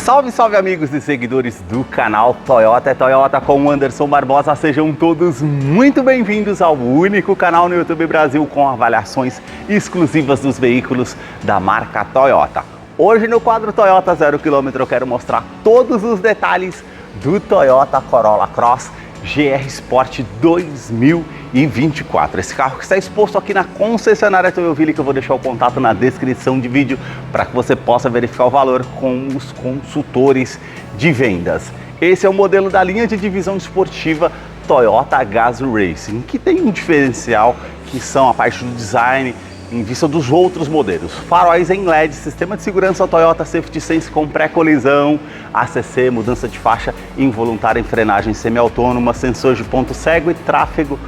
Salve, salve amigos e seguidores do canal Toyota é Toyota com o Anderson Barbosa. Sejam todos muito bem-vindos ao único canal no YouTube Brasil com avaliações exclusivas dos veículos da marca Toyota. Hoje no quadro Toyota 0 km eu quero mostrar todos os detalhes do Toyota Corolla Cross GR Sport 2024. Esse carro que está exposto aqui na concessionária Toyoville, que eu vou deixar o contato na descrição de vídeo para que você possa verificar o valor com os consultores de vendas. Esse é o modelo da linha de divisão esportiva Toyota Gazoo Racing, que tem um diferencial que são a parte do design em vista dos outros modelos. Faróis em LED, sistema de segurança Toyota Safety Sense com pré-colisão, ACC, mudança de faixa involuntária em frenagem semi-autônoma, sensor de ponto cego e tráfego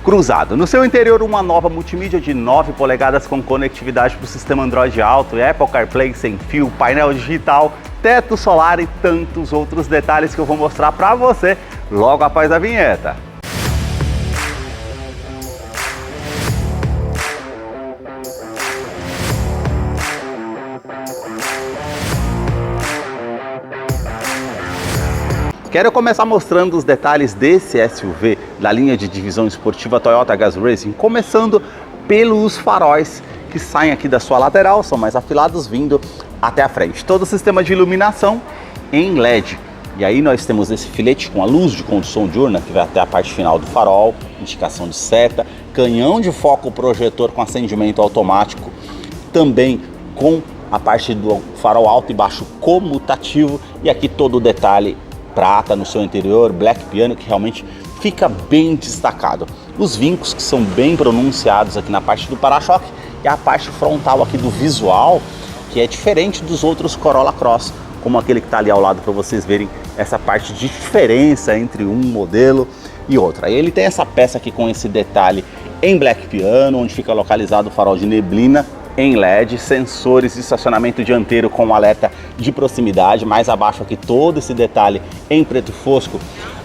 cruzado. No seu interior, uma nova multimídia de 9 polegadas com conectividade para o sistema Android Auto, Apple CarPlay sem fio, painel digital, teto solar e tantos outros detalhes que eu vou mostrar para você logo após a vinheta. Quero começar mostrando os detalhes desse SUV da linha de divisão esportiva Toyota Gazoo Racing, começando pelos faróis que saem aqui da sua lateral, são mais afilados vindo até a frente. Todo o sistema de iluminação em LED. E aí nós temos esse filete com a luz de condução diurna que vai até a parte final do farol, indicação de seta, canhão de foco projetor com acendimento automático, também com a parte do farol alto e baixo comutativo, e aqui todo o detalhe prata no seu interior, black piano, que realmente fica bem destacado. Os vincos que são bem pronunciados aqui na parte do para-choque e a parte frontal aqui do visual, que é diferente dos outros Corolla Cross, como aquele que está ali ao lado para vocês verem essa parte de diferença entre um modelo e outro. Aí ele tem essa peça aqui com esse detalhe em black piano, onde fica localizado o farol de neblina em LED, sensores de estacionamento dianteiro com alerta de proximidade, mais abaixo aqui todo esse detalhe em preto fosco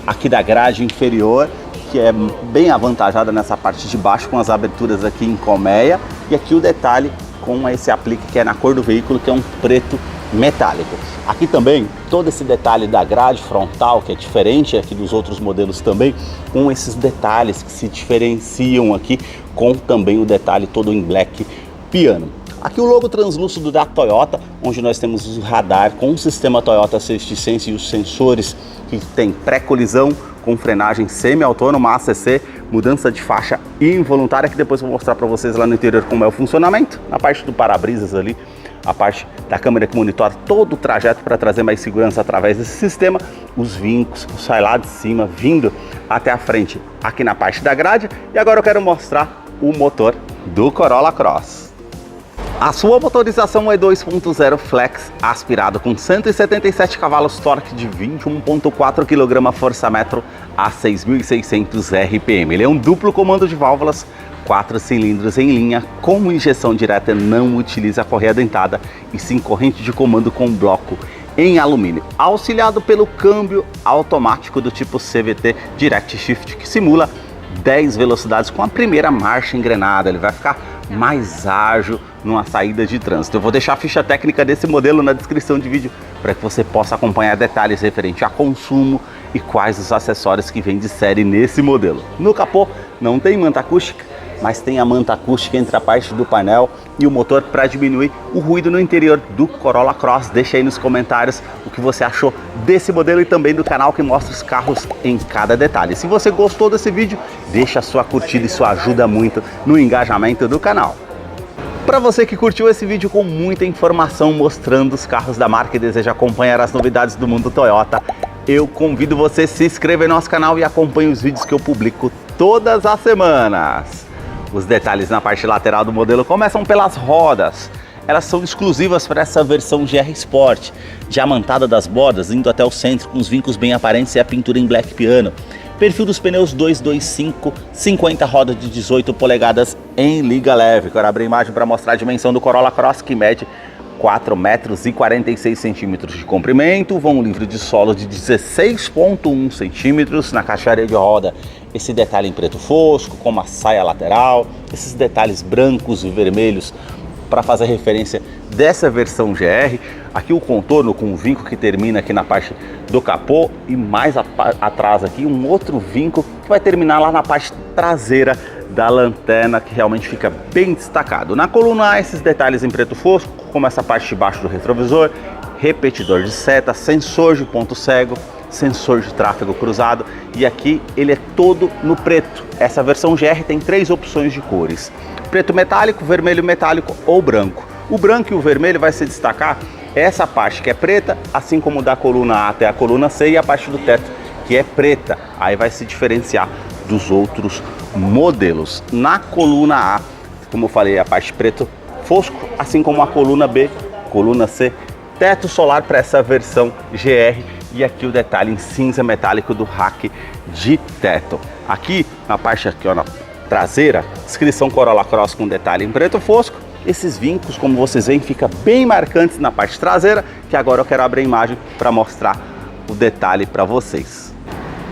aqui da grade inferior, que é bem avantajada nessa parte de baixo com as aberturas aqui em colmeia, e aqui o detalhe com esse aplique que é na cor do veículo, que é um preto metálico. Aqui também todo esse detalhe da grade frontal, que é diferente aqui dos outros modelos também, com esses detalhes que se diferenciam aqui, com também o detalhe todo em black piano. Aqui o logo translúcido da Toyota, onde nós temos o radar com o sistema Toyota Safety Sense e os sensores que tem pré-colisão com frenagem semi-autônoma, ACC, mudança de faixa involuntária, que depois eu vou mostrar para vocês lá no interior como é o funcionamento. Na parte do para-brisas ali, a parte da câmera que monitora todo o trajeto para trazer mais segurança através desse sistema, os vincos que sai lá de cima vindo até a frente aqui na parte da grade. E agora eu quero mostrar o motor do Corolla Cross. A sua motorização é 2.0 flex aspirado com 177 cavalos, torque de 21.4 kgfm a 6.600 RPM. Ele é um duplo comando de válvulas, 4 cilindros em linha, com injeção direta, não utiliza correia dentada e sim corrente de comando com bloco em alumínio, auxiliado pelo câmbio automático do tipo CVT Direct Shift, que simula 10 velocidades com a primeira marcha engrenada. Ele vai ficar mais ágil numa saída de trânsito. Eu vou deixar a ficha técnica desse modelo na descrição de vídeo para que você possa acompanhar detalhes referentes a consumo e quais os acessórios que vêm de série nesse modelo. No capô não tem manta acústica, mas tem a manta acústica entre a parte do painel e o motor para diminuir o ruído no interior do Corolla Cross. Deixa aí nos comentários o que você achou desse modelo e também do canal que mostra os carros em cada detalhe. Se você gostou desse vídeo, deixa a sua curtida, isso ajuda muito no engajamento do canal. Para você que curtiu esse vídeo com muita informação mostrando os carros da marca e deseja acompanhar as novidades do mundo Toyota, eu convido você a se inscrever no nosso canal e acompanhe os vídeos que eu publico todas as semanas. Os detalhes na parte lateral do modelo começam pelas rodas. Elas são exclusivas para essa versão GR Sport, diamantada das bordas, indo até o centro com os vincos bem aparentes e a pintura em black piano. Perfil dos pneus 225, 50 rodas de 18 polegadas em liga leve. Quero abrir a imagem para mostrar a dimensão do Corolla Cross, que mede 4,46 m de comprimento, vão livre de solo de 16,1 cm, na caixaria de roda esse detalhe em preto fosco, com uma saia lateral, esses detalhes brancos e vermelhos para fazer referência dessa versão GR. Aqui o contorno com o vinco que termina aqui na parte do capô e mais atrás aqui um outro vinco que vai terminar lá na parte traseira da lanterna, que realmente fica bem destacado. Na coluna A, esses detalhes em preto fosco, como essa parte de baixo do retrovisor, repetidor de seta, sensor de ponto cego, sensor de tráfego cruzado, e aqui ele é todo no preto. Essa versão GR tem 3 opções de cores: preto metálico, vermelho metálico ou branco. O branco e o vermelho vai se destacar essa parte que é preta, assim como da coluna A até a coluna C, e a parte do teto que é preta. Aí vai se diferenciar dos outros modelos. Na coluna A, como eu falei, a parte preto fosco, assim como a coluna B, coluna C, teto solar para essa versão GR, e aqui o detalhe em cinza metálico do rack de teto. Aqui na parte aqui, ó, na traseira, inscrição Corolla Cross com detalhe em preto fosco. Esses vincos, como vocês veem, fica bem marcantes na parte traseira, que agora eu quero abrir a imagem para mostrar o detalhe para vocês.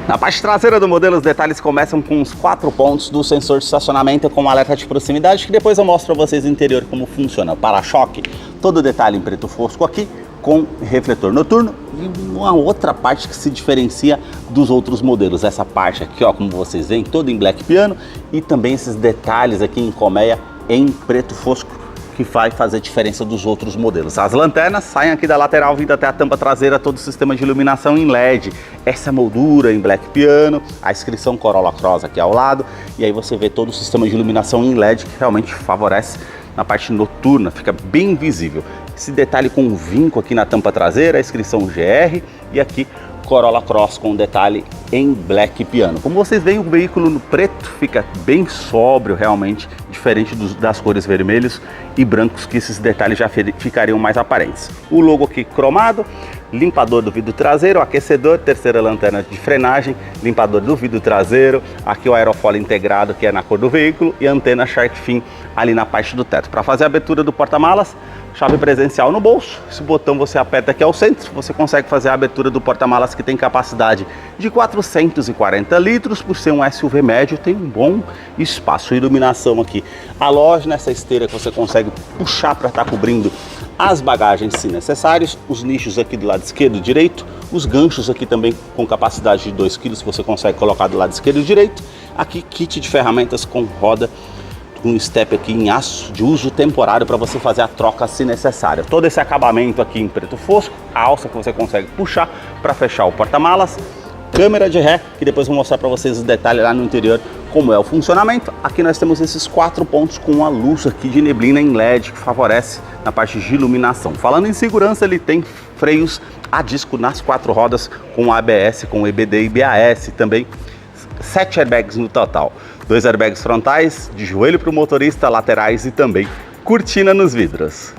Na parte traseira do modelo, os detalhes começam com os 4 pontos do sensor de estacionamento com alerta de proximidade, que depois eu mostro para vocês no interior como funciona. O para-choque, todo detalhe em preto fosco aqui, com refletor noturno, e uma outra parte que se diferencia dos outros modelos. Essa parte aqui, ó, como vocês veem, toda em black piano, e também esses detalhes aqui em colmeia em preto fosco, que vai fazer diferença dos outros modelos. As lanternas saem aqui da lateral, vindo até a tampa traseira, todo o sistema de iluminação em LED. Essa moldura em black piano, a inscrição Corolla Cross aqui ao lado, e aí você vê todo o sistema de iluminação em LED, que realmente favorece na parte noturna, fica bem visível. Esse detalhe com o vinco aqui na tampa traseira, a inscrição GR, e aqui Corolla Cross com detalhe em black piano. Como vocês veem, o veículo no preto fica bem sóbrio, realmente, diferente das cores vermelhos e brancos, que esses detalhes já ficariam mais aparentes. O logo aqui cromado, limpador do vidro traseiro, aquecedor, terceira lanterna de frenagem, limpador do vidro traseiro, aqui o aerofólio integrado, que é na cor do veículo, e a antena Shark Fin ali na parte do teto. Para fazer a abertura do porta-malas, chave presencial no bolso. Esse botão você aperta aqui ao centro, você consegue fazer a abertura do porta-malas, que tem capacidade de 440 litros, por ser um SUV médio, tem um bom espaço. Iluminação aqui, a loja nessa esteira que você consegue puxar para estar cobrindo as bagagens se necessários, os nichos aqui do lado esquerdo e direito, os ganchos aqui também com capacidade de 2 kg, você consegue colocar do lado esquerdo e direito. Aqui kit de ferramentas com roda, um step aqui em aço de uso temporário para você fazer a troca se necessário. Todo esse acabamento aqui em preto fosco, a alça que você consegue puxar para fechar o porta-malas, câmera de ré, que depois eu vou mostrar para vocês os detalhes lá no interior, como é o funcionamento. Aqui nós temos esses 4 pontos com a luz aqui de neblina em LED, que favorece na parte de iluminação. Falando em segurança, ele tem freios a disco nas 4 rodas, com ABS, com EBD e BAS, também 7 airbags no total. 2 airbags frontais, de joelho para o motorista, laterais e também cortina nos vidros.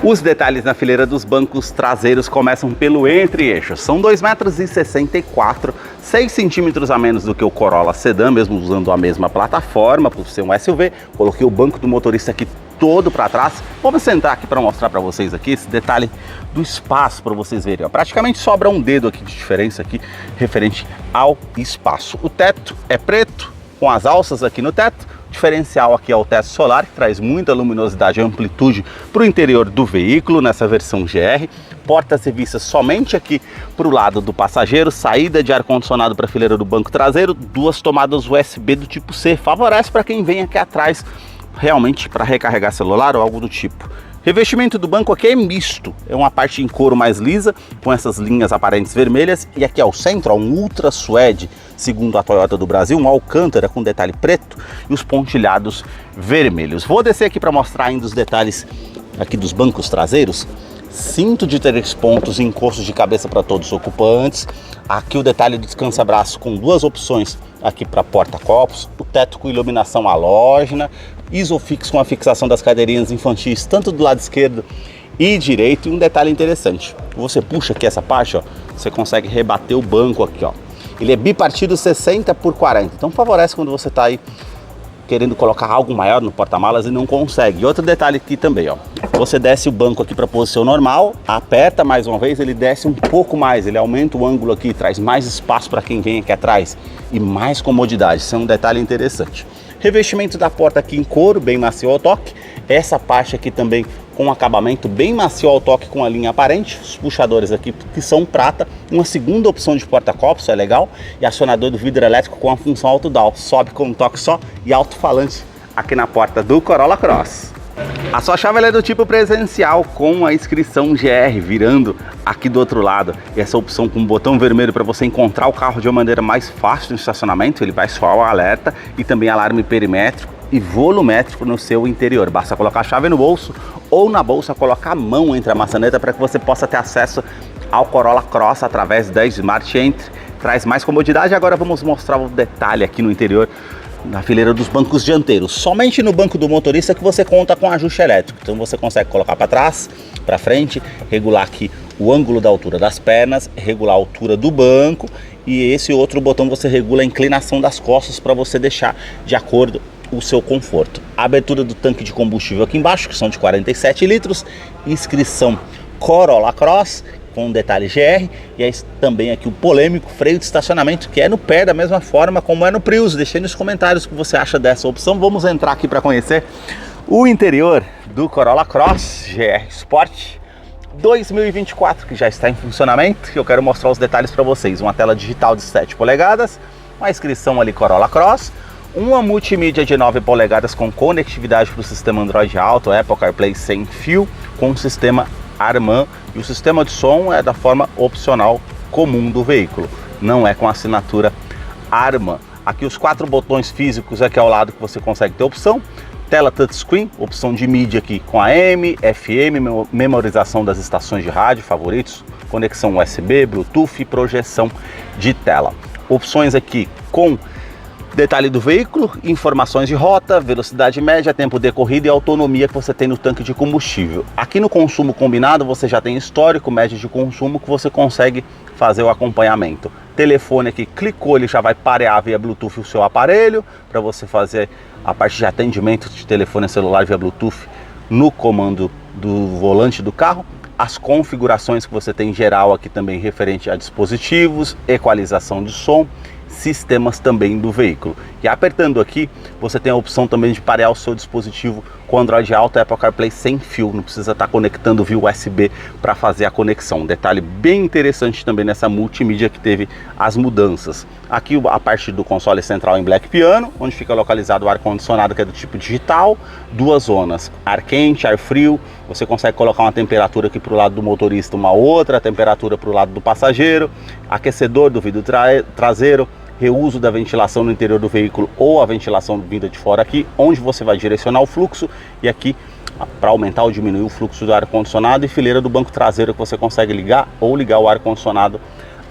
Os detalhes na fileira dos bancos traseiros começam pelo entre-eixos. São 2,64 m, 6 centímetros a menos do que o Corolla Sedan, mesmo usando a mesma plataforma, por ser um SUV. Coloquei o banco do motorista aqui todo para trás. Vamos sentar aqui para mostrar para vocês aqui esse detalhe do espaço, para vocês verem. Ó, praticamente sobra um dedo aqui de diferença aqui, referente ao espaço. O teto é preto, com as alças aqui no teto. Diferencial aqui é o teto solar, que traz muita luminosidade e amplitude para o interior do veículo nessa versão GR. Portas e vistas somente aqui para o lado do passageiro, saída de ar-condicionado para a fileira do banco traseiro, 2 tomadas USB do tipo C, favorece para quem vem aqui atrás realmente para recarregar celular ou algo do tipo. Revestimento do banco aqui é misto, é uma parte em couro mais lisa, com essas linhas aparentes vermelhas, e aqui ao centro, ó, um Ultra Suede, segundo a Toyota do Brasil, um Alcântara com detalhe preto e os pontilhados vermelhos. Vou descer aqui para mostrar ainda os detalhes aqui dos bancos traseiros. Cinto de 3 pontos e encosto de cabeça para todos os ocupantes. Aqui o detalhe do descansa-braço com 2 opções aqui para porta-copos, o teto com iluminação halógena, Isofix com a fixação das cadeirinhas infantis tanto do lado esquerdo e direito. E um detalhe interessante, você puxa aqui essa parte, ó, você consegue rebater o banco aqui, ó. Ele é bipartido 60 por 40, então favorece quando você está aí querendo colocar algo maior no porta-malas e não consegue. E outro detalhe aqui também, ó, você desce o banco aqui para posição normal, aperta mais uma vez, ele desce um pouco mais, ele aumenta o ângulo aqui, traz mais espaço para quem vem aqui atrás e mais comodidade. Isso é um detalhe interessante. Revestimento da porta aqui em couro, bem macio ao toque. Essa parte aqui também com acabamento bem macio ao toque com a linha aparente. Os puxadores aqui que são prata. Uma segunda opção de porta-copos, é legal. E acionador do vidro elétrico com a função auto-down. Sobe com um toque só e alto-falante aqui na porta do Corolla Cross. A sua chave é do tipo presencial com a inscrição GR virando aqui do outro lado. E essa opção com o botão vermelho para você encontrar o carro de uma maneira mais fácil no estacionamento. Ele vai soar o alerta e também alarme perimétrico e volumétrico no seu interior. Basta colocar a chave no bolso ou na bolsa, colocar a mão entre a maçaneta para que você possa ter acesso ao Corolla Cross através da Smart Entry. Traz mais comodidade. Agora vamos mostrar o detalhe aqui no interior, na fileira dos bancos dianteiros. Somente no banco do motorista que você conta com ajuste elétrico. Então você consegue colocar para trás, para frente, regular aqui o ângulo da altura das pernas, regular a altura do banco, e esse outro botão você regula a inclinação das costas para você deixar de acordo o seu conforto. A abertura do tanque de combustível aqui embaixo, que são de 47 litros, inscrição Corolla Cross com detalhe GR, e aí também aqui o polêmico freio de estacionamento, que é no pé da mesma forma como é no Prius. Deixe nos comentários o que você acha dessa opção. Vamos entrar aqui para conhecer o interior do Corolla Cross GR Sport 2024, que já está em funcionamento. Eu quero mostrar os detalhes para vocês. Uma tela digital de 7 polegadas, uma inscrição ali Corolla Cross, uma multimídia de 9 polegadas com conectividade para o sistema Android Auto, Apple CarPlay sem fio, com o sistema Harman, e o sistema de som é da forma opcional comum do veículo, não é com assinatura Harman. Aqui os 4 botões físicos aqui ao lado que você consegue ter opção. Tela touchscreen, opção de mídia aqui com AM, FM, memorização das estações de rádio favoritos, conexão USB, Bluetooth e projeção de tela. Opções aqui com detalhe do veículo, informações de rota, velocidade média, tempo decorrido e autonomia que você tem no tanque de combustível. Aqui no consumo combinado você já tem histórico médio de consumo que você consegue fazer o acompanhamento. Telefone aqui, clicou, ele já vai parear via Bluetooth o seu aparelho para você fazer a parte de atendimento de telefone celular via Bluetooth no comando do volante do carro. As configurações que você tem em geral aqui também referente a dispositivos, equalização de som, sistemas também do veículo. E apertando aqui, você tem a opção também de parear o seu dispositivo com Android Auto e Apple CarPlay sem fio, não precisa estar conectando via USB para fazer a conexão. Um detalhe bem interessante também nessa multimídia que teve as mudanças. Aqui a parte do console central em Black Piano, onde fica localizado o ar-condicionado, que é do tipo digital, 2 zonas, ar quente, ar frio. Você consegue colocar uma temperatura aqui para o lado do motorista, uma outra temperatura para o lado do passageiro, aquecedor do vidro traseiro, reuso da ventilação no interior do veículo ou a ventilação vinda de fora aqui, onde você vai direcionar o fluxo, e aqui para aumentar ou diminuir o fluxo do ar-condicionado, e fileira do banco traseiro que você consegue ligar ou ligar o ar-condicionado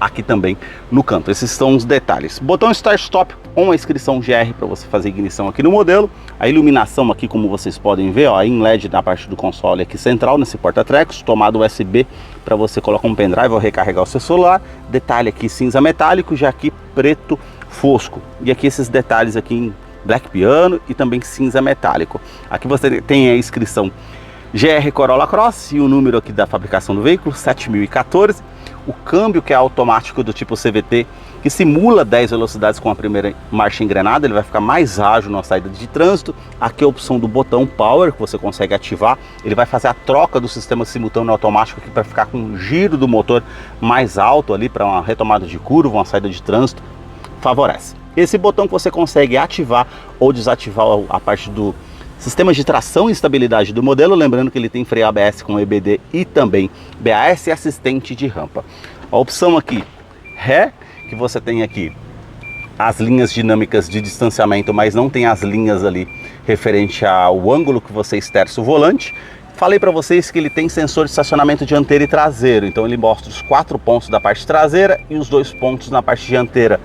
aqui também no canto. Esses são os detalhes. Botão Start Stop com a inscrição GR para você fazer ignição aqui no modelo. A iluminação aqui, como vocês podem ver, ó, em LED na parte do console aqui central, nesse porta-trecos, tomada USB para você colocar um pendrive ou recarregar o seu celular. Detalhe aqui cinza metálico, já aqui preto fosco. E aqui esses detalhes aqui em Black Piano e também cinza metálico. Aqui você tem a inscrição GR Corolla Cross e o número aqui da fabricação do veículo, 7014. O câmbio, que é automático do tipo CVT, que simula 10 velocidades com a primeira marcha engrenada, ele vai ficar mais ágil na saída de trânsito. Aqui a opção do botão Power, que você consegue ativar, ele vai fazer a troca do sistema simultâneo automático aqui para ficar com o giro do motor mais alto ali para uma retomada de curva, uma saída de trânsito, favorece. Esse botão que você consegue ativar ou desativar a parte do sistema de tração e estabilidade do modelo, lembrando que ele tem freio ABS com EBD e também BAS e assistente de rampa. A opção aqui Ré, que você tem aqui as linhas dinâmicas de distanciamento, mas não tem as linhas ali referente ao ângulo que você esterça o volante. Falei para vocês que ele tem sensor de estacionamento dianteiro e traseiro, então ele mostra os 4 pontos da parte traseira e os 2 pontos na parte dianteira.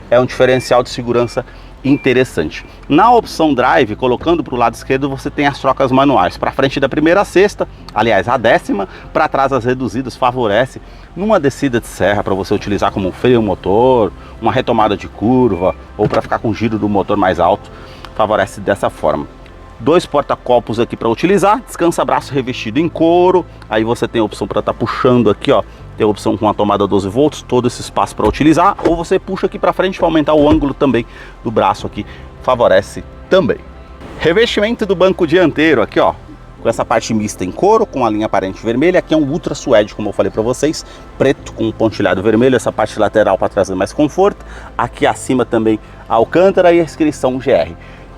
É um diferencial de segurança interessante. Na opção Drive, colocando para o lado esquerdo, você tem as trocas manuais. Para frente da primeira a sexta, aliás, a 10ª, para trás as reduzidas, favorece numa descida de serra para você utilizar como freio motor, uma retomada de curva ou para ficar com o giro do motor mais alto, favorece dessa forma. 2 porta-copos aqui para utilizar, descansa-braço revestido em couro, aí você tem a opção para estar puxando aqui, ó, tem a opção com a tomada 12 volts, todo esse espaço para utilizar, ou você puxa aqui para frente para aumentar o ângulo também do braço aqui, favorece também. Revestimento do banco dianteiro aqui, ó, com essa parte mista em couro, com a linha aparente vermelha. Aqui é um Ultra Suede, como eu falei para vocês, preto com um pontilhado vermelho, essa parte lateral para trazer mais conforto. Aqui acima também a Alcântara e a inscrição GR.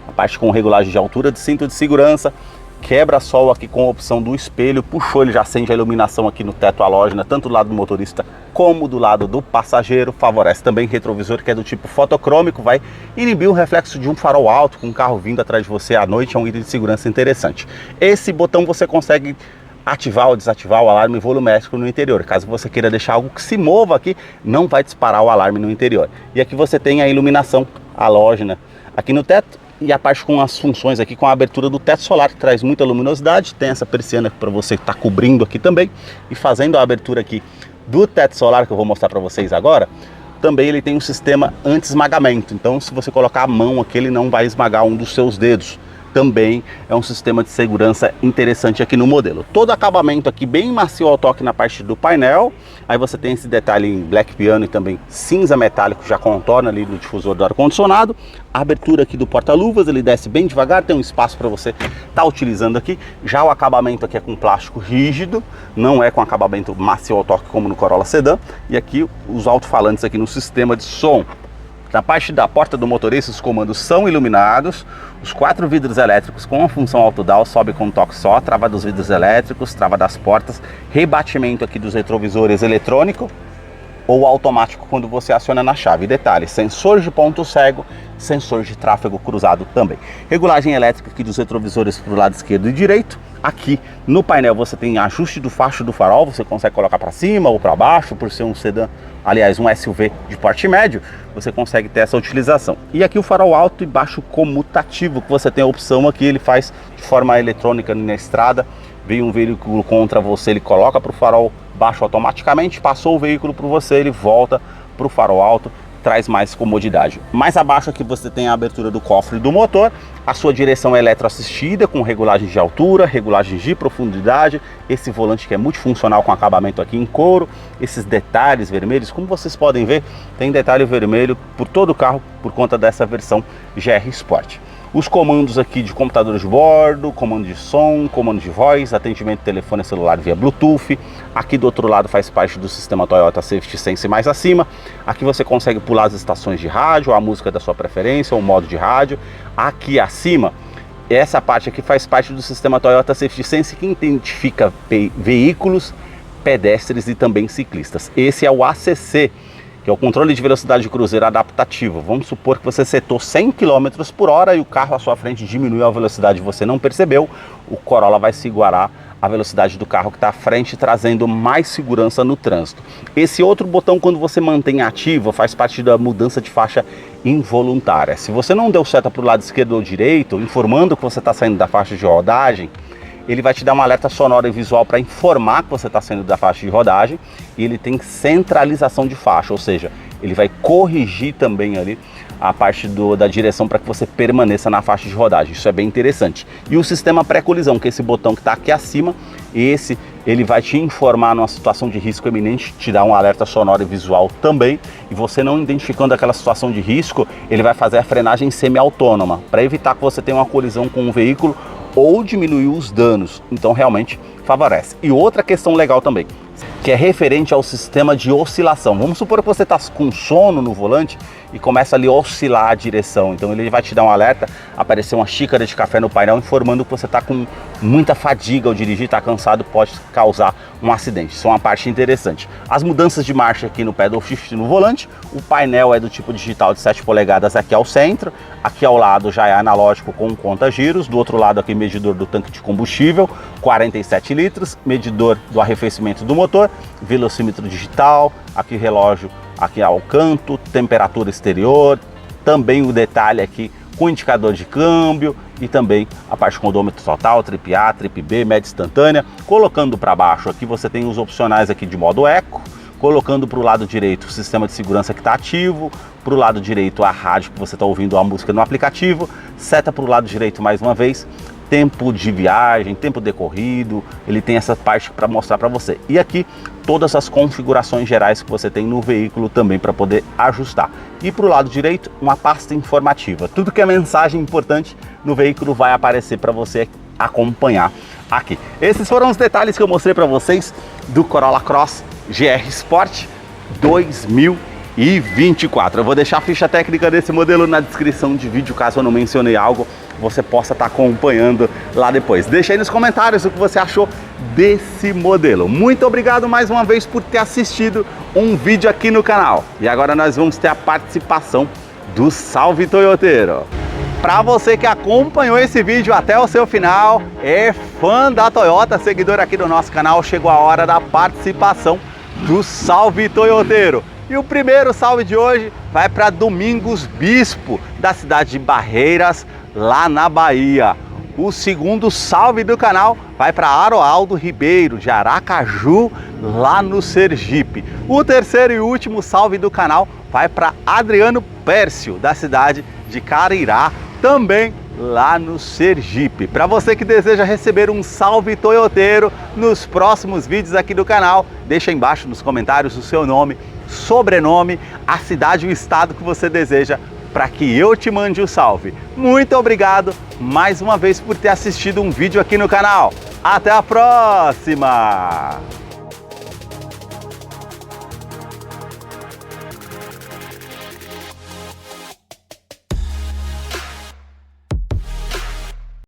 A parte com regulagem de altura de cinto de segurança, quebra-sol aqui com a opção do espelho, puxou, ele já acende a iluminação aqui no teto halógena, tanto do lado do motorista como do lado do passageiro. Favorece também retrovisor, que é do tipo fotocrômico, vai inibir o reflexo de um farol alto com um carro vindo atrás de você à noite, é um item de segurança interessante. Esse botão você consegue ativar ou desativar o alarme volumétrico no interior. Caso você queira deixar algo que se mova aqui, não vai disparar o alarme no interior. E aqui você tem a iluminação halógena aqui no teto, e a parte com as funções aqui, com a abertura do teto solar, que traz muita luminosidade. Tem essa persiana para você estar cobrindo aqui também. E fazendo a abertura aqui do teto solar, que eu vou mostrar para vocês agora, também ele tem um sistema anti-esmagamento. Então, se você colocar a mão aqui, ele não vai esmagar um dos seus dedos. Também é um sistema de segurança interessante aqui no modelo. Todo acabamento aqui bem macio ao toque na parte do painel. Aí você tem esse detalhe em black piano e também cinza metálico, já contorna ali no difusor do ar-condicionado. A abertura aqui do porta-luvas, ele desce bem devagar, tem um espaço para você estar utilizando aqui. Já o acabamento aqui é com plástico rígido, não é com acabamento macio ao toque como no Corolla Sedan. E aqui os alto-falantes aqui no sistema de som. Na parte da porta do motorista, os comandos são iluminados, os 4 vidros elétricos com a função auto-down, sobe com um toque só, trava dos vidros elétricos, trava das portas, rebatimento aqui dos retrovisores eletrônico ou automático quando você aciona na chave. Detalhe, sensor de ponto cego, sensor de tráfego cruzado também. Regulagem elétrica aqui dos retrovisores para o lado esquerdo e direito. Aqui no painel você tem ajuste do facho do farol, você consegue colocar para cima ou para baixo, por ser um sedã, aliás um SUV de porte médio, você consegue ter essa utilização. E aqui o farol alto e baixo comutativo, que você tem a opção aqui, ele faz de forma eletrônica na estrada. Veio um veículo contra você, ele coloca para o farol baixo automaticamente, passou o veículo para você, ele volta para o farol alto, traz mais comodidade. Mais abaixo aqui você tem a abertura do cofre do motor, a sua direção é eletroassistida com regulagem de altura, regulagem de profundidade, esse volante que é multifuncional com acabamento aqui em couro, esses detalhes vermelhos, como vocês podem ver, tem detalhe vermelho por todo o carro por conta dessa versão GR Sport. Os comandos aqui de computador de bordo, comando de som, comando de voz, atendimento de telefone celular via Bluetooth. Aqui do outro lado faz parte do sistema Toyota Safety Sense mais acima. Aqui você consegue pular as estações de rádio, a música da sua preferência, ou o modo de rádio. Aqui acima, essa parte aqui faz parte do sistema Toyota Safety Sense, que identifica veículos, pedestres e também ciclistas. Esse é o ACC, que é o controle de velocidade de cruzeiro adaptativo. Vamos supor que você setou 100 km por hora e o carro à sua frente diminuiu a velocidade e você não percebeu, o Corolla vai se igualar à velocidade do carro que está à frente, trazendo mais segurança no trânsito. Esse outro botão, quando você mantém ativo, faz parte da mudança de faixa involuntária. Se você não deu seta para o lado esquerdo ou direito, informando que você está saindo da faixa de rodagem, ele vai te dar um alerta sonoro e visual para informar que você está saindo da faixa de rodagem, e ele tem centralização de faixa, ou seja, ele vai corrigir também ali a parte da direção para que você permaneça na faixa de rodagem. Isso é bem interessante. E o sistema pré-colisão, que é esse botão que está aqui acima, ele vai te informar numa situação de risco iminente, te dá um alerta sonoro e visual também, e você não identificando aquela situação de risco, ele vai fazer a frenagem semi-autônoma, para evitar que você tenha uma colisão com um veículo ou diminuir os danos. Então realmente favorece. E outra questão legal também, que é referente ao sistema de oscilação. Vamos supor que você está com sono no volante e começa ali a oscilar a direção. Então ele vai te dar um alerta, aparecer uma xícara de café no painel informando que você está com muita fadiga ao dirigir, está cansado, pode causar um acidente. Isso é uma parte interessante. As mudanças de marcha aqui no pedal shift no volante, o painel é do tipo digital de 7 polegadas aqui ao centro, aqui ao lado já é analógico com conta-giros, do outro lado aqui medidor do tanque de combustível, 47 litros, medidor do arrefecimento do motor, velocímetro digital, aqui relógio aqui ao canto, temperatura exterior, também o detalhe aqui com indicador de câmbio e também a parte com odômetro total, trip A, trip B, média instantânea. Colocando para baixo aqui você tem os opcionais aqui de modo eco, colocando para o lado direito o sistema de segurança que está ativo, para o lado direito a rádio que você está ouvindo a música no aplicativo, seta para o lado direito mais uma vez, tempo de viagem, tempo decorrido, ele tem essa parte para mostrar para você. E aqui todas as configurações gerais que você tem no veículo também para poder ajustar. E para o lado direito, uma pasta informativa. Tudo que é mensagem importante no veículo vai aparecer para você acompanhar aqui. Esses foram os detalhes que eu mostrei para vocês do Corolla Cross GR Sport 2024. Eu vou deixar a ficha técnica desse modelo na descrição de vídeo, caso eu não mencionei algo, você possa estar acompanhando lá depois. Deixa aí nos comentários o que você achou desse modelo. Muito obrigado mais uma vez por ter assistido um vídeo aqui no canal. E agora nós vamos ter a participação do Salve Toyoteiro. Para você que acompanhou esse vídeo até o seu final, é fã da Toyota, seguidor aqui do nosso canal, chegou a hora da participação do Salve Toyoteiro. E o primeiro salve de hoje vai para Domingos Bispo, da cidade de Barreiras, lá na Bahia. O segundo salve do canal vai para Aroaldo Ribeiro, de Aracaju, lá no Sergipe. O terceiro e último salve do canal vai para Adriano Pércio, da cidade de Carirá, também lá no Sergipe. Para você que deseja receber um salve toyoteiro nos próximos vídeos aqui do canal, deixa aí embaixo nos comentários o seu nome, sobrenome, a cidade e o estado que você deseja para que eu te mande o salve. Muito obrigado mais uma vez por ter assistido um vídeo aqui no canal. Até a próxima!